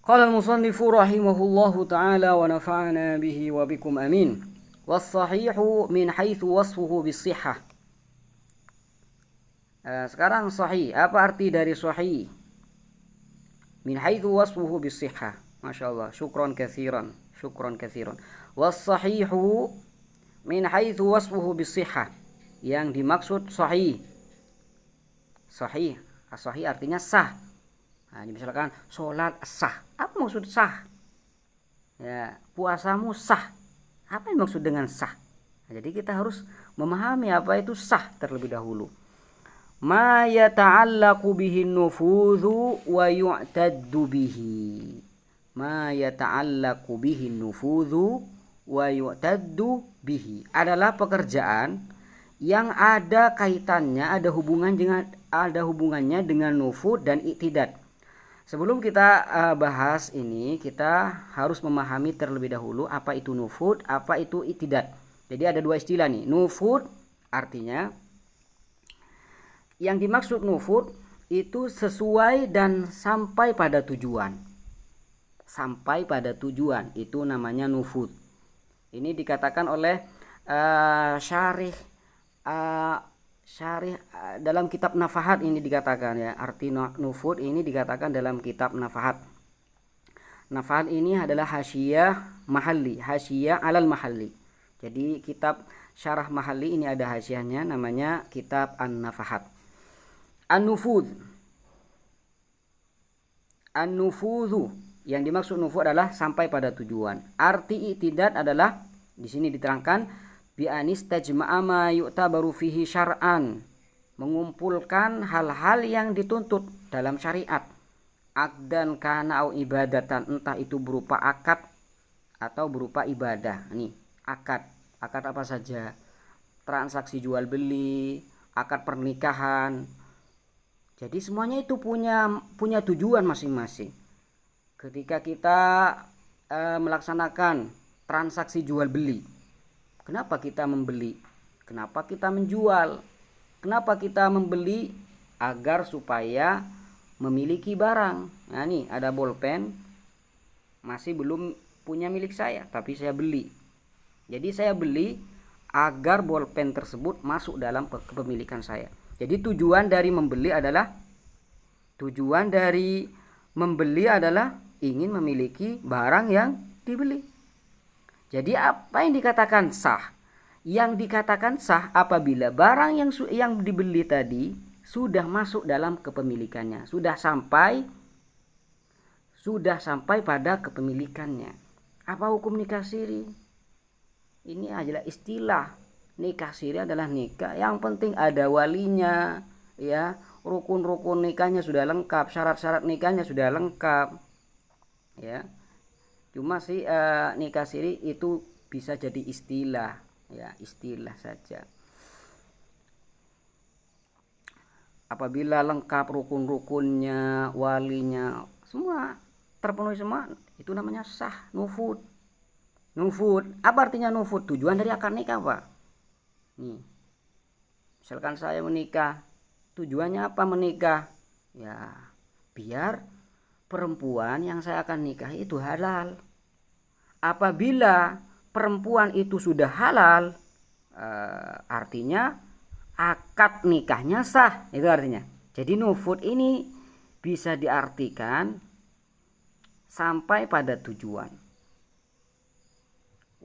Qala al-musannifu rahimahullahu ta'ala wa nafa'ana bihi wa bikum amin. Was-sahihu min haitsu wasfuhu bis-sihhah. Sekarang sahih, apa arti dari sahih? Min haitsu wasfuhu bis-sihhah. Masyaallah, syukran katsiran, syukran katsiran. Was-sahihu min haitsu wasfuhu bis-sihhah. Yang dimaksud sahih. Sahih, sahih artinya sah. Nah, misalkan sholat sah, apa maksud sah? Ya, puasamu sah. Apa yang maksud dengan sah? Nah, jadi kita harus memahami apa itu sah terlebih dahulu. Ma yata'allaqu bihi nufudhu wa yu'taddu bihi. Ma yata'allaqu bihi nufudhu wa yu'taddu bihi adalah pekerjaan yang ada kaitannya, ada hubungannya dengan nufud dan iktidad. Sebelum kita bahas ini, kita harus memahami terlebih dahulu apa itu nufud, apa itu iktidad. Jadi ada dua istilah nih. Nufud artinya yang dimaksud nufud itu sesuai dan sampai pada tujuan. Sampai pada tujuan itu namanya nufud. Ini dikatakan oleh syarih dalam kitab Nafahat ini dikatakan ya, arti nufud ini dikatakan dalam kitab Nafahat. Nafahat ini adalah hasyiah mahalli, hasyiah alal mahalli. Jadi kitab syarah mahalli ini ada hasyiahnya, namanya kitab An-Nafahat. An-nufud, an-nufudhu, yang dimaksud nufud adalah sampai pada tujuan. Arti iktidad adalah di sini diterangkan bi anistajma'a ma yu'tabaru fihi syar'an, mengumpulkan hal-hal yang dituntut dalam syariat. Aqdan kana au ibadatan, entah itu berupa akad atau berupa ibadah. Nih, akad apa saja? Transaksi jual beli, akad pernikahan. Jadi semuanya itu punya tujuan masing-masing. Ketika kita melaksanakan transaksi jual beli, kenapa kita membeli? Kenapa kita menjual? Kenapa kita membeli? Agar supaya memiliki barang. Nah nih ada bolpen, masih belum punya milik saya, tapi saya beli. Jadi saya beli agar bolpen tersebut masuk dalam kepemilikan saya. Jadi tujuan dari membeli adalah ingin memiliki barang yang dibeli. Jadi apa yang dikatakan sah? Yang dikatakan sah apabila barang yang dibeli tadi sudah masuk dalam kepemilikannya, sudah sampai pada kepemilikannya. Apa hukum nikah siri? Ini adalah istilah. Nikah siri adalah nikah yang penting ada walinya, ya, rukun-rukun nikahnya sudah lengkap, syarat-syarat nikahnya sudah lengkap, ya. Cuma sih nikah siri itu bisa jadi istilah, ya, istilah saja. Apabila lengkap rukun-rukunnya, walinya, semua terpenuhi semua, itu namanya sah, nufud. Nufud, apa artinya nufud? Tujuan dari akad nikah apa? Nih, misalkan saya menikah, tujuannya apa menikah? Ya, biar perempuan yang saya akan nikah itu halal. Apabila perempuan itu sudah halal, artinya akad nikahnya sah, itu artinya. Jadi nufud ini bisa diartikan sampai pada tujuan.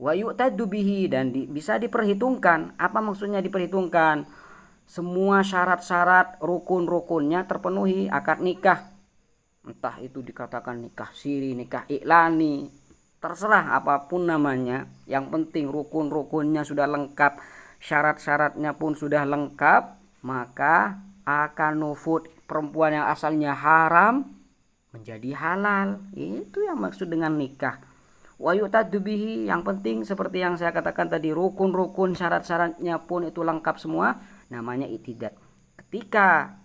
Wa yu'taddu bihi, dan bisa diperhitungkan. Apa maksudnya diperhitungkan? Semua syarat-syarat rukun-rukunnya terpenuhi akad nikah. Entah itu dikatakan nikah siri, nikah iklani, terserah apapun namanya. Yang penting rukun-rukunnya sudah lengkap, syarat-syaratnya pun sudah lengkap, maka akan nufud. Perempuan yang asalnya haram menjadi halal. Itu yang maksud dengan nikah. Wa yu'taddu bihi, yang penting seperti yang saya katakan tadi, rukun-rukun syarat-syaratnya pun itu lengkap semua, namanya iktidad. Ketika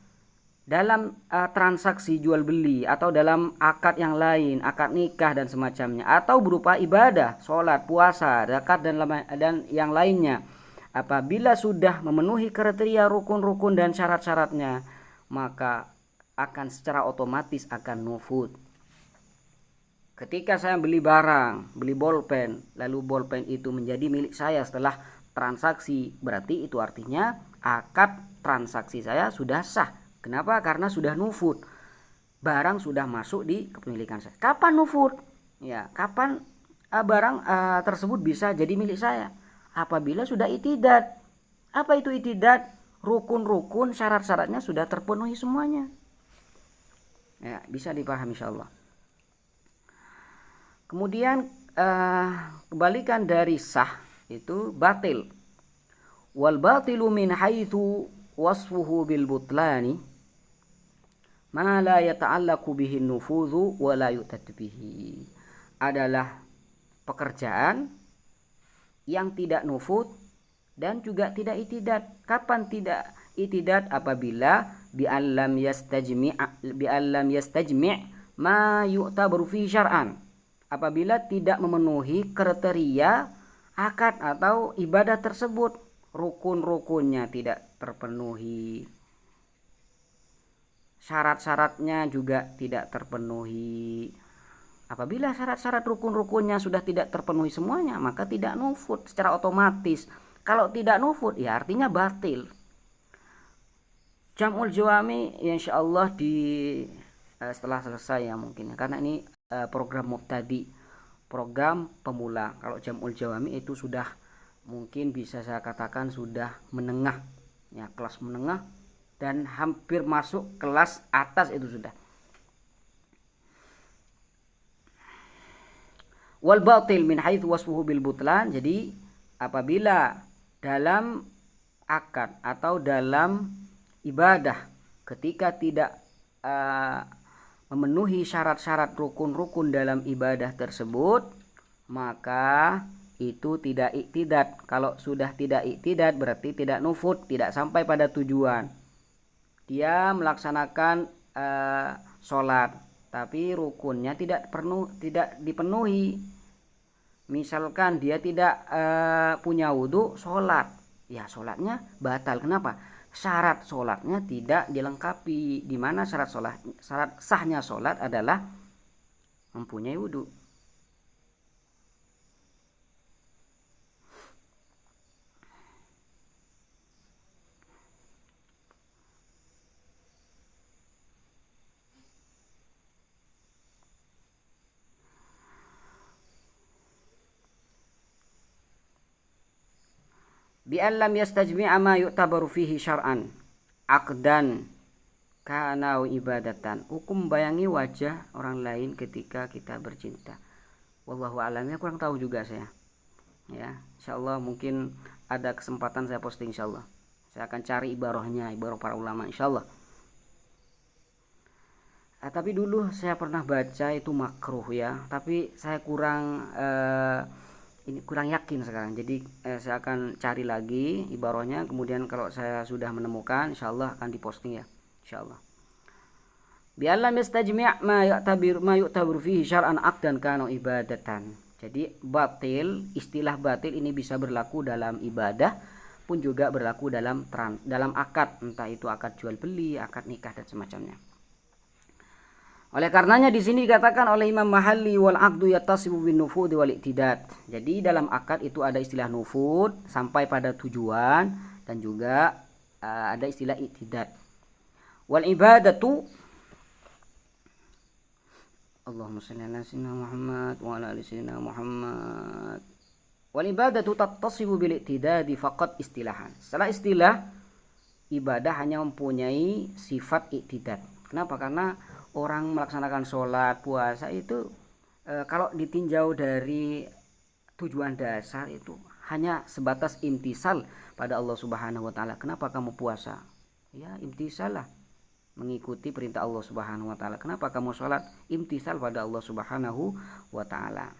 dalam transaksi jual beli atau dalam akad yang lain, akad nikah dan semacamnya, atau berupa ibadah, sholat, puasa, zakat dan yang lainnya, apabila sudah memenuhi kriteria rukun-rukun dan syarat-syaratnya, maka akan secara otomatis akan nufud. Ketika saya beli barang, beli bolpen, lalu bolpen itu menjadi milik saya setelah transaksi, berarti itu artinya akad transaksi saya sudah sah. Kenapa? Karena sudah nufud. Barang sudah masuk di kepemilikan saya. Kapan nufud? Ya, kapan barang tersebut bisa jadi milik saya? Apabila sudah itidad. Apa itu itidad? Rukun-rukun syarat-syaratnya sudah terpenuhi semuanya. Ya, bisa dipahami insyaallah. Kemudian kebalikan dari sah itu batil. Wal batilu min haitsu wasfuhu bil butlani ma la yata'allaqu bihi nufudhu wa la yu'tad bihi. Adalah pekerjaan yang tidak nufud dan juga tidak itidad. Kapan tidak itidad? Apabila bi'allam yastajmi' ma yu'tabaru fi syar'an. Apabila tidak memenuhi kriteria akad atau ibadah tersebut, rukun-rukunnya tidak terpenuhi, syarat-syaratnya juga tidak terpenuhi. Apabila syarat-syarat rukun-rukunnya sudah tidak terpenuhi semuanya, maka tidak nufud secara otomatis. Kalau tidak nufud, ya artinya batil. Jam'ul jawami ya insyaallah di setelah selesai ya mungkin, karena ini program mubtadi, program pemula. Kalau jam'ul jawami itu sudah mungkin bisa saya katakan sudah menengah ya, kelas menengah dan hampir masuk kelas atas itu sudah. Wal batil min haitsu wasfuhu bil butlan. Jadi apabila dalam akad atau dalam ibadah ketika tidak memenuhi syarat-syarat rukun-rukun dalam ibadah tersebut, maka itu tidak iktidad. Kalau sudah tidak iktidad berarti tidak nufud, tidak sampai pada tujuan. Dia melaksanakan sholat tapi rukunnya tidak dipenuhi. Misalkan dia tidak punya wudhu, sholat, ya sholatnya batal. Kenapa? Syarat sholatnya tidak dilengkapi. Di mana syarat sahnya sholat adalah mempunyai wudhu. Bi'allam yastajmi'a ma yu'tabaru fihi syar'an aqdan kana ibadatan. Hukum bayangi wajah orang lain ketika kita bercinta. Wallahu a'lam, ya kurang tahu juga saya. Ya, insyaallah mungkin ada kesempatan saya posting insyaallah. Saya akan cari ibarahnya, ibarah para ulama insyaallah. Tapi dulu saya pernah baca itu makruh ya, tapi saya kurang yakin sekarang. Jadi saya akan cari lagi ibarahnya, kemudian kalau saya sudah menemukan insyaallah akan diposting ya insyaallah. Bi'allam yastajmi' ma yu'tabiru fihi syar'an aqdan kana ibadatan. Jadi batil, istilah batil ini bisa berlaku dalam ibadah pun juga berlaku dalam akad, entah itu akad jual beli, akad nikah dan semacamnya. Oleh karenanya di sini dikatakan oleh Imam Mahalli wal aqdu yattasibu bin nufud wal iktidad. Jadi dalam akad itu ada istilah nufud sampai pada tujuan dan juga ada istilah iktidad. Wal ibadatu Allahumma shalli ala sayyidina Muhammad wa ala ali sayyidina Muhammad. Wal ibadatu tattasibu bil iktidadi faqat istilahan. Setelah istilah, ibadah hanya mempunyai sifat iktidad. Kenapa? Karena orang melaksanakan sholat, puasa itu kalau ditinjau dari tujuan dasar itu hanya sebatas imtisal pada Allah Subhanahu wa taala. Kenapa kamu puasa? Ya, imtisal lah, mengikuti perintah Allah Subhanahu wa taala. Kenapa kamu sholat? Imtisal pada Allah Subhanahu wa taala.